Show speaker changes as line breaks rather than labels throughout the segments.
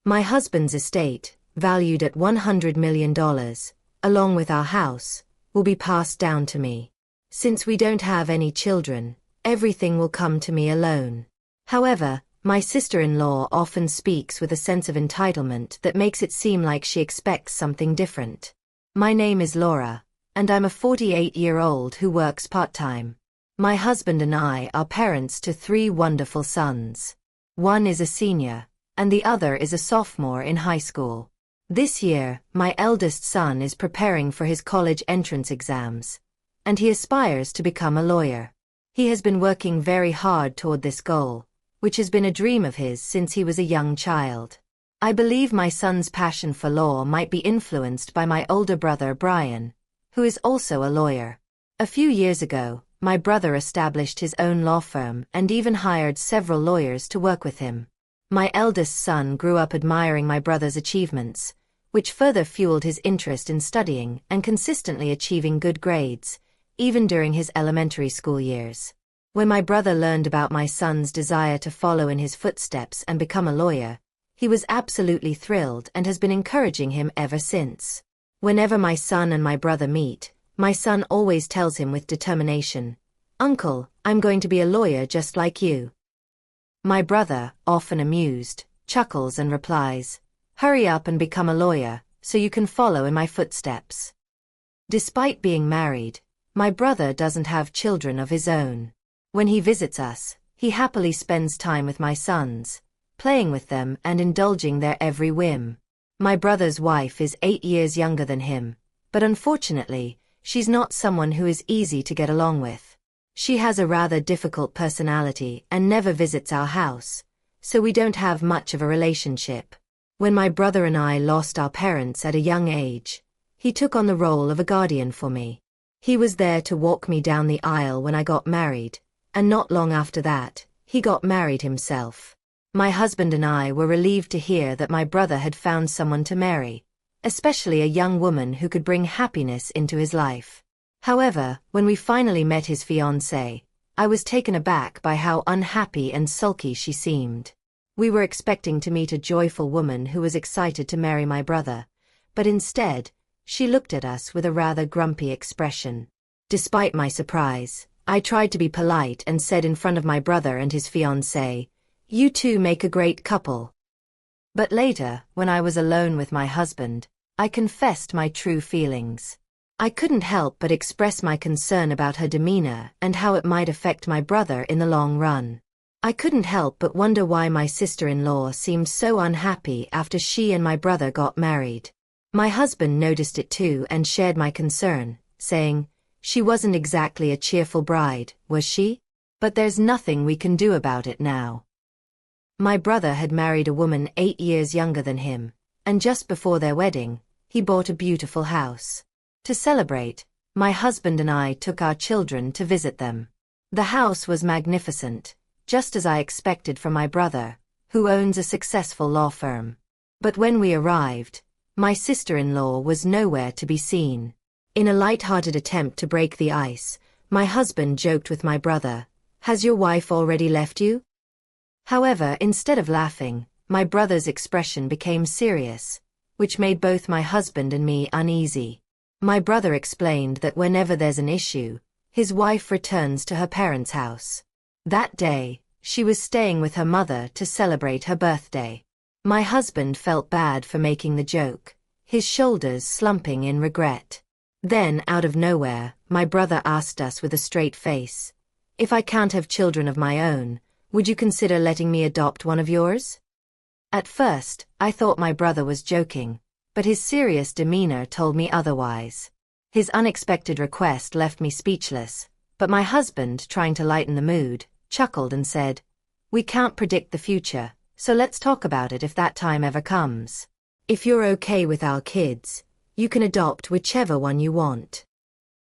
My husband's estate, valued at $100 million, along with our house, will be passed down to me. Since we don't have any children, everything will come to me alone. However, my sister-in-law often speaks with a sense of entitlement that makes it seem like she expects something different. My name is Laura, and I'm a 48-year-old who works part-time. My husband and I are parents to 3 wonderful sons. One is a senior, and the other is a sophomore in high school. This year, my eldest son is preparing for his college entrance exams, and he aspires to become a lawyer. He has been working very hard toward this goal, which has been a dream of his since he was a young child. I believe my son's passion for law might be influenced by my older brother Brian, who is also a lawyer. A few years ago, my brother established his own law firm and even hired several lawyers to work with him. My eldest son grew up admiring my brother's achievements, which further fueled his interest in studying and consistently achieving good grades, even during his elementary school years. When my brother learned about my son's desire to follow in his footsteps and become a lawyer, he was absolutely thrilled and has been encouraging him ever since. Whenever my son and my brother meet, my son always tells him with determination, "Uncle, I'm going to be a lawyer just like you." My brother, often amused, chuckles and replies, "Hurry up and become a lawyer, so you can follow in my footsteps." Despite being married, my brother doesn't have children of his own. When he visits us, he happily spends time with my sons, playing with them and indulging their every whim. My brother's wife is 8 years younger than him, but unfortunately, she's not someone who is easy to get along with. She has a rather difficult personality and never visits our house, so we don't have much of a relationship. When my brother and I lost our parents at a young age, he took on the role of a guardian for me. He was there to walk me down the aisle when I got married, and not long after that, he got married himself. My husband and I were relieved to hear that my brother had found someone to marry, especially a young woman who could bring happiness into his life. However, when we finally met his fiancée, I was taken aback by how unhappy and sulky she seemed. We were expecting to meet a joyful woman who was excited to marry my brother, but instead, she looked at us with a rather grumpy expression. Despite my surprise, I tried to be polite and said in front of my brother and his fiancée, "You two make a great couple." But later, when I was alone with my husband, I confessed my true feelings. I couldn't help but express my concern about her demeanor and how it might affect my brother in the long run. I couldn't help but wonder why my sister-in-law seemed so unhappy after she and my brother got married. My husband noticed it too and shared my concern, saying, "She wasn't exactly a cheerful bride, was she? But there's nothing we can do about it now." My brother had married a woman 8 years younger than him, and just before their wedding, he bought a beautiful house. To celebrate, my husband and I took our children to visit them. The house was magnificent, just as I expected from my brother, who owns a successful law firm. But when we arrived, my sister-in-law was nowhere to be seen. In a light-hearted attempt to break the ice, my husband joked with my brother, "Has your wife already left you?" However, instead of laughing, my brother's expression became serious, which made both my husband and me uneasy. My brother explained that whenever there's an issue, his wife returns to her parents' house. That day, she was staying with her mother to celebrate her birthday. My husband felt bad for making the joke, his shoulders slumping in regret. Then, out of nowhere, my brother asked us with a straight face, "If I can't have children of my own, would you consider letting me adopt one of yours?" At first, I thought my brother was joking, but his serious demeanor told me otherwise. His unexpected request left me speechless, but my husband, trying to lighten the mood, chuckled and said, "We can't predict the future, so let's talk about it if that time ever comes. If you're okay with our kids, you can adopt whichever one you want."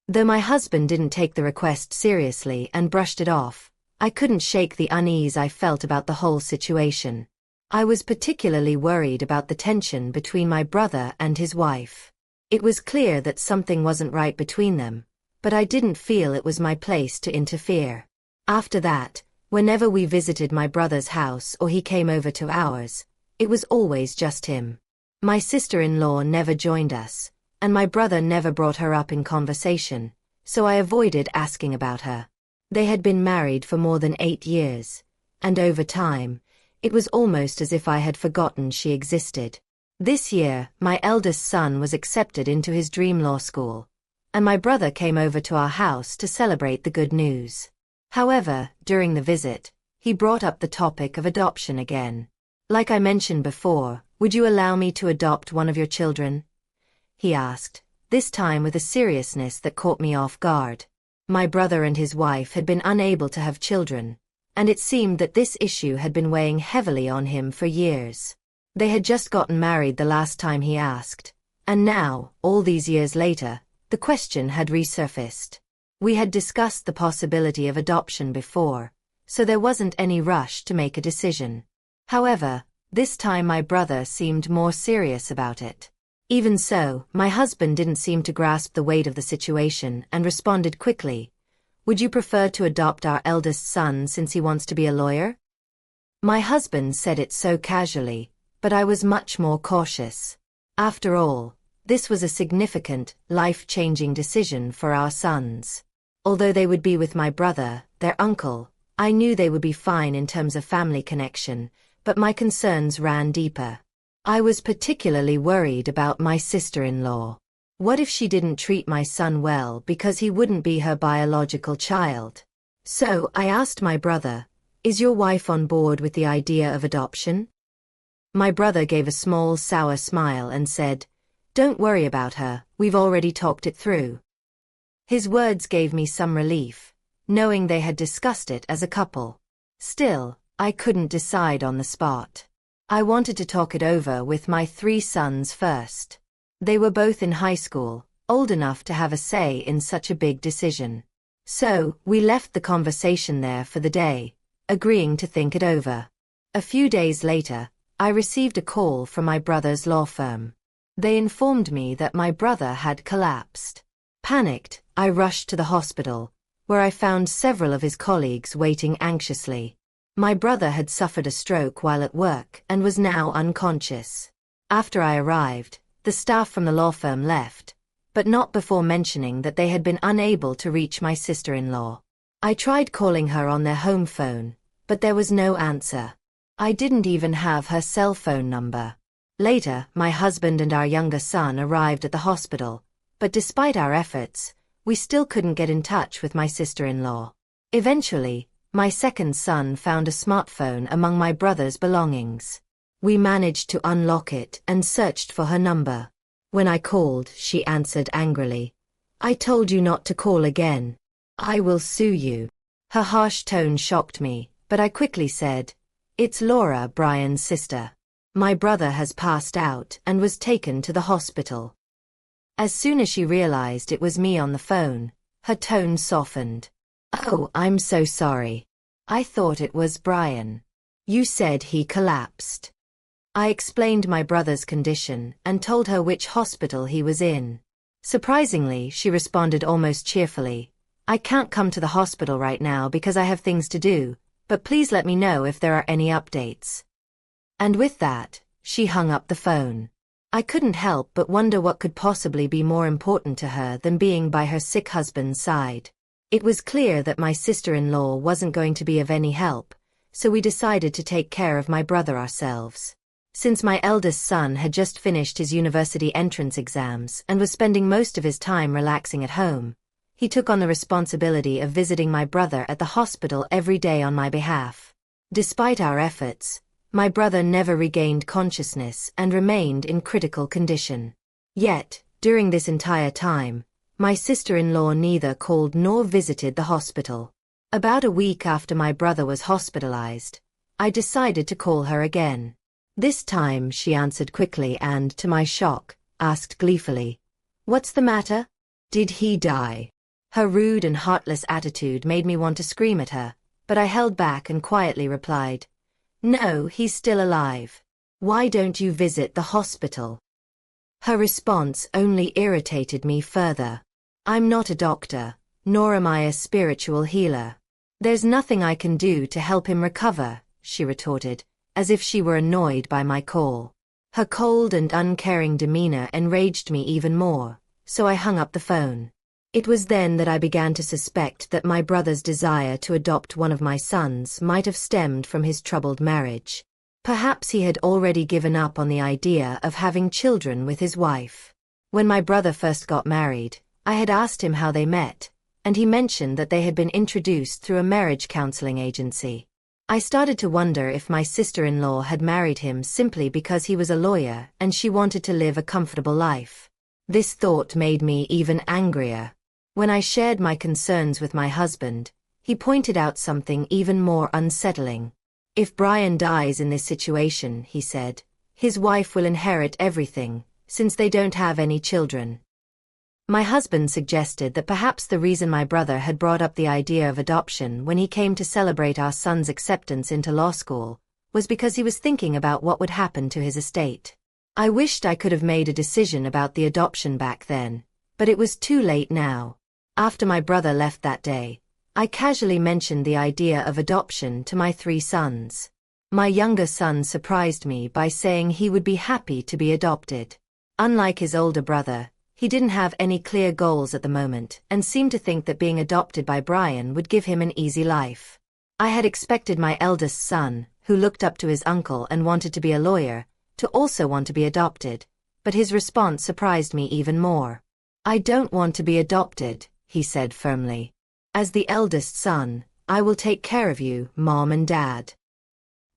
Though my husband didn't take the request seriously and brushed it off, I couldn't shake the unease I felt about the whole situation. I was particularly worried about the tension between my brother and his wife. It was clear that something wasn't right between them, but I didn't feel it was my place to interfere. After that, whenever we visited my brother's house or he came over to ours, It was always just him. My sister-in-law never joined us, and my brother never brought her up in conversation, so I avoided asking about her. They had been married for more than 8 years, and over time, it was almost as if I had forgotten she existed. This year, my eldest son was accepted into his dream law school, and my brother came over to our house to celebrate the good news. However, during the visit, he brought up the topic of adoption again. Like I mentioned before, would you allow me to adopt one of your children? He asked, this time with a seriousness that caught me off guard. My brother and his wife had been unable to have children, and it seemed that this issue had been weighing heavily on him for years. They had just gotten married the last time he asked, and now, all these years later, the question had resurfaced. We had discussed the possibility of adoption before, so there wasn't any rush to make a decision. However, this time my brother seemed more serious about it. Even so, my husband didn't seem to grasp the weight of the situation and responded quickly, would you prefer to adopt our eldest son since he wants to be a lawyer? My husband said it so casually, but I was much more cautious. After all, this was a significant, life-changing decision for our sons. Although they would be with my brother, their uncle, I knew they would be fine in terms of family connection, but my concerns ran deeper. I was particularly worried about my sister-in-law. What if she didn't treat my son well because he wouldn't be her biological child? So I asked my brother, is your wife on board with the idea of adoption? My brother gave a small sour smile and said, don't worry about her, we've already talked it through. His words gave me some relief, knowing they had discussed it as a couple. Still, I couldn't decide on the spot. I wanted to talk it over with my 3 sons first. They were both in high school, old enough to have a say in such a big decision. So, we left the conversation there for the day, agreeing to think it over. A few days later, I received a call from my brother's law firm. They informed me that my brother had collapsed. Panicked, I rushed to the hospital, where I found several of his colleagues waiting anxiously. My brother had suffered a stroke while at work and was now unconscious. After I arrived, the staff from the law firm left, but not before mentioning that they had been unable to reach my sister-in-law. I tried calling her on their home phone, but there was no answer. I didn't even have her cell phone number. Later, my husband and our younger son arrived at the hospital, but despite our efforts, we still couldn't get in touch with my sister-in-law. Eventually, my second son found a smartphone among my brother's belongings. We managed to unlock it and searched for her number. When I called, she answered angrily. I told you not to call again. I will sue you. Her harsh tone shocked me, but I quickly said, it's Laura, Brian's sister. My brother has passed out and was taken to the hospital. As soon as she realized it was me on the phone, her tone softened. Oh, I'm so sorry. I thought it was Brian. You said he collapsed. I explained my brother's condition and told her which hospital he was in. Surprisingly, she responded almost cheerfully. I can't come to the hospital right now because I have things to do, but please let me know if there are any updates. And with that, she hung up the phone. I couldn't help but wonder what could possibly be more important to her than being by her sick husband's side. It was clear that my sister-in-law wasn't going to be of any help, so we decided to take care of my brother ourselves. Since my eldest son had just finished his university entrance exams and was spending most of his time relaxing at home, he took on the responsibility of visiting my brother at the hospital every day on my behalf. Despite our efforts, my brother never regained consciousness and remained in critical condition. Yet, during this entire time, my sister-in-law neither called nor visited the hospital. About a week after my brother was hospitalized, I decided to call her again. This time she answered quickly and, to my shock, asked gleefully, "What's the matter? Did he die?" Her rude and heartless attitude made me want to scream at her, but I held back and quietly replied, "No, he's still alive. Why don't you visit the hospital?" Her response only irritated me further. I'm not a doctor, nor am I a spiritual healer. There's nothing I can do to help him recover, she retorted, as if she were annoyed by my call. Her cold and uncaring demeanor enraged me even more, so I hung up the phone. It was then that I began to suspect that my brother's desire to adopt one of my sons might have stemmed from his troubled marriage. Perhaps he had already given up on the idea of having children with his wife. When my brother first got married, I had asked him how they met, and he mentioned that they had been introduced through a marriage counseling agency. I started to wonder if my sister-in-law had married him simply because he was a lawyer and she wanted to live a comfortable life. This thought made me even angrier. When I shared my concerns with my husband, he pointed out something even more unsettling. If Brian dies in this situation, he said, his wife will inherit everything, since they don't have any children. My husband suggested that perhaps the reason my brother had brought up the idea of adoption when he came to celebrate our son's acceptance into law school was because he was thinking about what would happen to his estate. I wished I could have made a decision about the adoption back then, but it was too late now. After my brother left that day, I casually mentioned the idea of adoption to my 3 sons. My younger son surprised me by saying he would be happy to be adopted. Unlike his older brother, he didn't have any clear goals at the moment and seemed to think that being adopted by Brian would give him an easy life. I had expected my eldest son, who looked up to his uncle and wanted to be a lawyer, to also want to be adopted, but his response surprised me even more. "I don't want to be adopted," he said firmly. "As the eldest son, I will take care of you, Mom and Dad."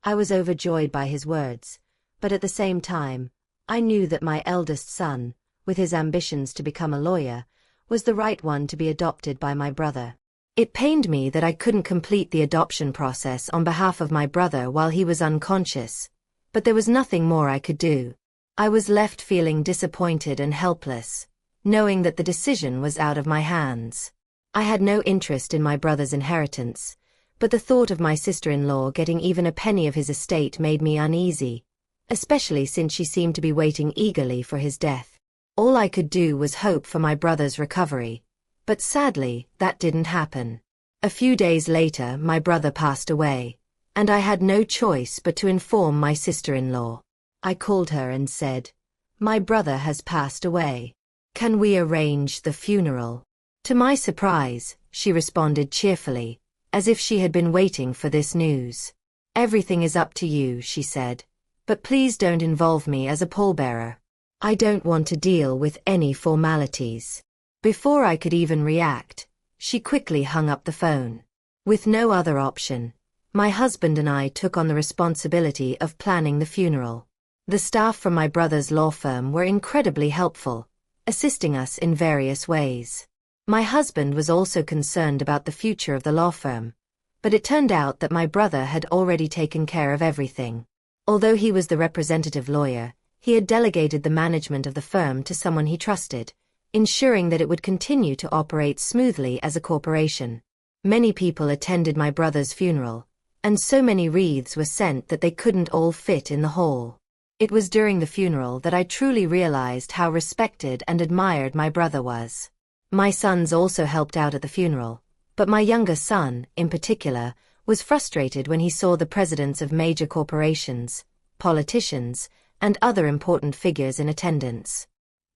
I was overjoyed by his words, but at the same time, I knew that my eldest son, with his ambitions to become a lawyer, was the right one to be adopted by my brother. It pained me that I couldn't complete the adoption process on behalf of my brother while he was unconscious, but there was nothing more I could do. I was left feeling disappointed and helpless, knowing that the decision was out of my hands. I had no interest in my brother's inheritance, but the thought of my sister-in-law getting even a penny of his estate made me uneasy, especially since she seemed to be waiting eagerly for his death. All I could do was hope for my brother's recovery, but sadly, that didn't happen. A few days later, my brother passed away, and I had no choice but to inform my sister-in-law. I called her and said, "My brother has passed away. Can we arrange the funeral?" To my surprise, she responded cheerfully, as if she had been waiting for this news. "Everything is up to you," she said, "but please don't involve me as a pallbearer. I don't want to deal with any formalities." Before I could even react, she quickly hung up the phone. With no other option, my husband and I took on the responsibility of planning the funeral. The staff from my brother's law firm were incredibly helpful, assisting us in various ways. My husband was also concerned about the future of the law firm, but it turned out that my brother had already taken care of everything. Although he was the representative lawyer, he had delegated the management of the firm to someone he trusted, ensuring that it would continue to operate smoothly as a corporation. Many people attended my brother's funeral, and so many wreaths were sent that they couldn't all fit in the hall. It was during the funeral that I truly realized how respected and admired my brother was. My sons also helped out at the funeral, but my younger son, in particular, was frustrated when he saw the presidents of major corporations, politicians, and other important figures in attendance.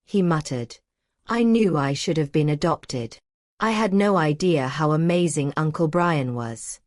He muttered, "I knew I should have been adopted. I had no idea how amazing Uncle Brian was."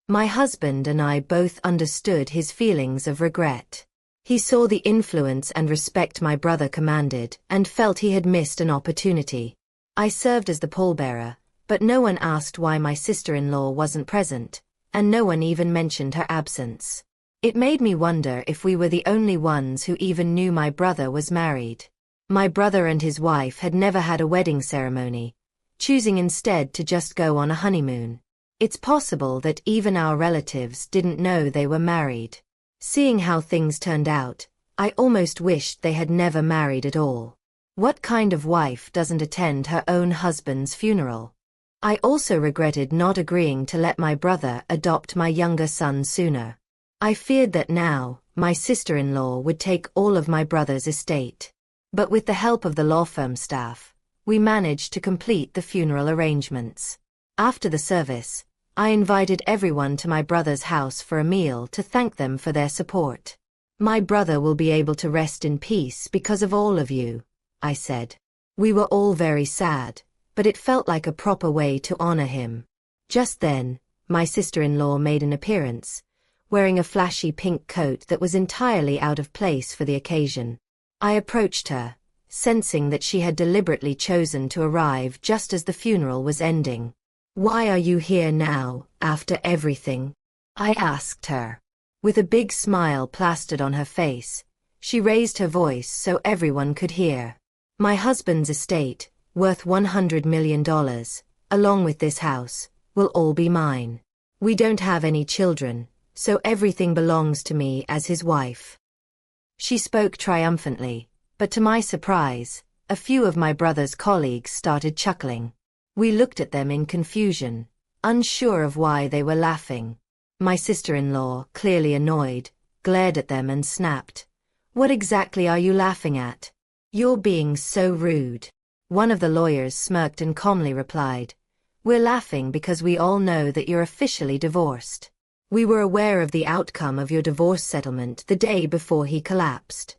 My husband and I both understood his feelings of regret. He saw the influence and respect my brother commanded and felt he had missed an opportunity. I served as the pallbearer, but no one asked why my sister-in-law wasn't present, and no one even mentioned her absence. It made me wonder if we were the only ones who even knew my brother was married. My brother and his wife had never had a wedding ceremony, choosing instead to just go on a honeymoon. It's possible that even our relatives didn't know they were married. Seeing how things turned out, I almost wished they had never married at all. What kind of wife doesn't attend her own husband's funeral? I also regretted not agreeing to let my brother adopt my younger son sooner. I feared that now, my sister-in-law would take all of my brother's estate. But with the help of the law firm staff, we managed to complete the funeral arrangements. After the service, I invited everyone to my brother's house for a meal to thank them for their support. My brother will be able to rest in peace because of all of you, I said. We were all very sad, but it felt like a proper way to honor him. Just then, my sister-in-law made an appearance, wearing a flashy pink coat that was entirely out of place for the occasion. I approached her, sensing that she had deliberately chosen to arrive just as the funeral was ending. "Why are you here now, after everything?" I asked her. With a big smile plastered on her face, she raised her voice so everyone could hear. "My husband's estate, worth $100 million, along with this house, will all be mine. We don't have any children, so everything belongs to me as his wife." She spoke triumphantly, but to my surprise, a few of my brother's colleagues started chuckling. We looked at them in confusion, unsure of why they were laughing. My sister-in-law, clearly annoyed, glared at them and snapped, "What exactly are you laughing at? You're being so rude." One of the lawyers smirked and calmly replied, "We're laughing because we all know that you're officially divorced. We were aware of the outcome of your divorce settlement the day before he collapsed."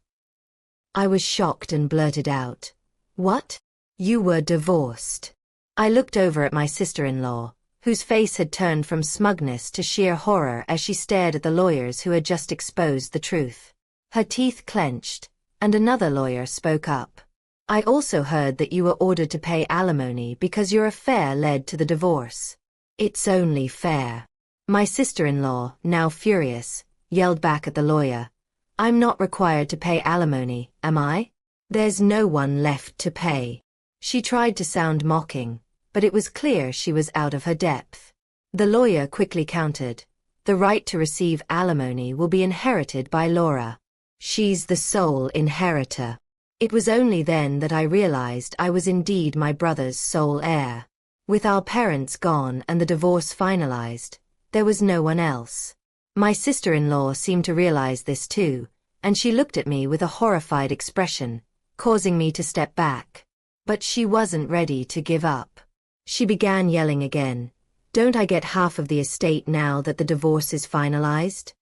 I was shocked and blurted out, "What? You were divorced?" I looked over at my sister-in-law, whose face had turned from smugness to sheer horror as she stared at the lawyers who had just exposed the truth. Her teeth clenched, and another lawyer spoke up. "I also heard that you were ordered to pay alimony because your affair led to the divorce." "It's only fair." My sister-in-law, now furious, yelled back at the lawyer, "I'm not required to pay alimony, am I? There's no one left to pay." She tried to sound mocking, but it was clear she was out of her depth. The lawyer quickly countered, "The right to receive alimony will be inherited by Laura. She's the sole inheritor." It was only then that I realized I was indeed my brother's sole heir. With our parents gone and the divorce finalized, there was no one else. My sister-in-law seemed to realize this too, and she looked at me with a horrified expression, causing me to step back. But she wasn't ready to give up. She began yelling again, "Don't I get half of the estate now that the divorce is finalized?"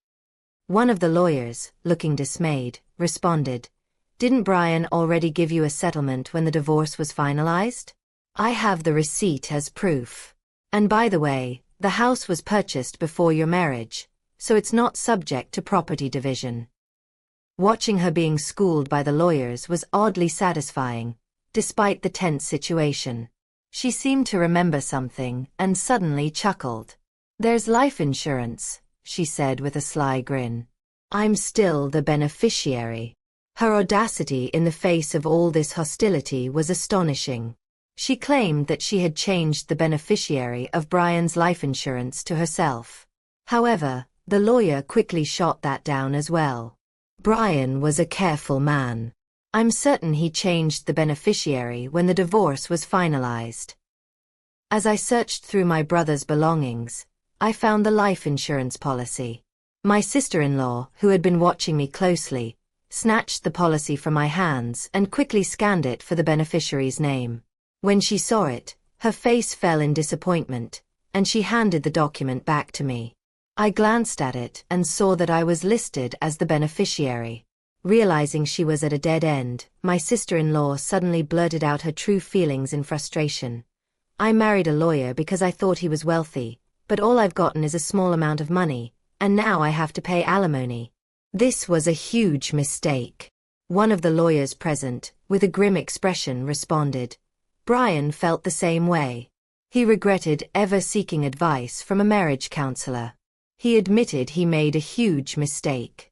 One of the lawyers, looking dismayed, responded, "Didn't Brian already give you a settlement when the divorce was finalized? I have the receipt as proof. And by the way, the house was purchased before your marriage, so it's not subject to property division." Watching her being schooled by the lawyers was oddly satisfying, despite the tense situation. She seemed to remember something and suddenly chuckled. "There's life insurance," she said with a sly grin. "I'm still the beneficiary." Her audacity in the face of all this hostility was astonishing. She claimed that she had changed the beneficiary of Brian's life insurance to herself. However, the lawyer quickly shot that down as well. "Brian was a careful man. I'm certain he changed the beneficiary when the divorce was finalized." As I searched through my brother's belongings, I found the life insurance policy. My sister-in-law, who had been watching me closely, snatched the policy from my hands and quickly scanned it for the beneficiary's name. When she saw it, her face fell in disappointment, and she handed the document back to me. I glanced at it and saw that I was listed as the beneficiary. Realizing she was at a dead end, my sister-in-law suddenly blurted out her true feelings in frustration. "I married a lawyer because I thought he was wealthy, but all I've gotten is a small amount of money, and now I have to pay alimony. This was a huge mistake." One of the lawyers present, with a grim expression, responded, "Brian felt the same way. He regretted ever seeking advice from a marriage counselor. He admitted he made a huge mistake."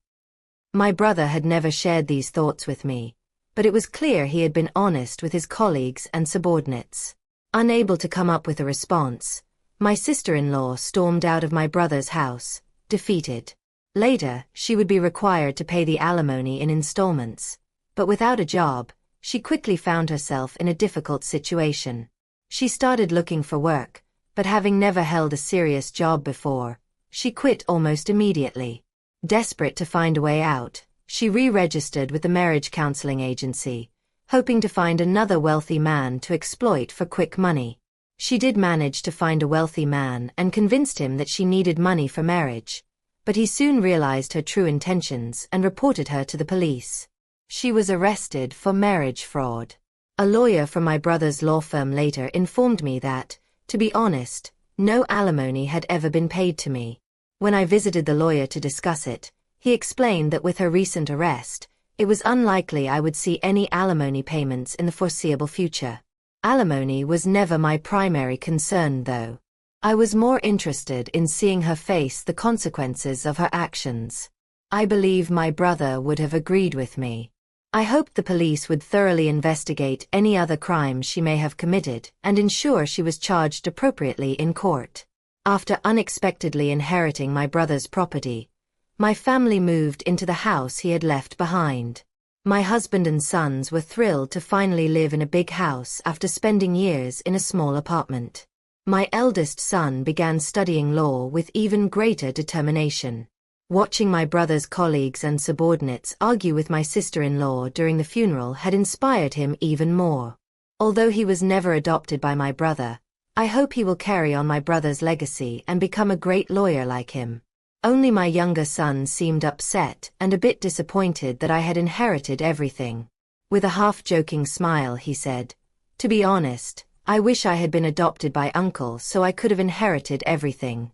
My brother had never shared these thoughts with me, but it was clear he had been honest with his colleagues and subordinates. Unable to come up with a response, my sister-in-law stormed out of my brother's house, defeated. Later, she would be required to pay the alimony in installments, but without a job, she quickly found herself in a difficult situation. She started looking for work, but having never held a serious job before, she quit almost immediately. Desperate to find a way out, she re-registered with the marriage counseling agency, hoping to find another wealthy man to exploit for quick money. She did manage to find a wealthy man and convinced him that she needed money for marriage, but he soon realized her true intentions and reported her to the police. She was arrested for marriage fraud. A lawyer from my brother's law firm later informed me that, to be honest, no alimony had ever been paid to me. When I visited the lawyer to discuss it, he explained that with her recent arrest, it was unlikely I would see any alimony payments in the foreseeable future. Alimony was never my primary concern, though. I was more interested in seeing her face the consequences of her actions. I believe my brother would have agreed with me. I hoped the police would thoroughly investigate any other crimes she may have committed and ensure she was charged appropriately in court. After unexpectedly inheriting my brother's property, my family moved into the house he had left behind. My husband and sons were thrilled to finally live in a big house after spending years in a small apartment. My eldest son began studying law with even greater determination. Watching my brother's colleagues and subordinates argue with my sister-in-law during the funeral had inspired him even more. Although he was never adopted by my brother, I hope he will carry on my brother's legacy and become a great lawyer like him. Only my younger son seemed upset and a bit disappointed that I had inherited everything. With a half-joking smile, he said, "To be honest, I wish I had been adopted by Uncle so I could have inherited everything."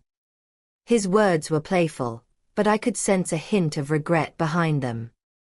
His words were playful, but I could sense a hint of regret behind them.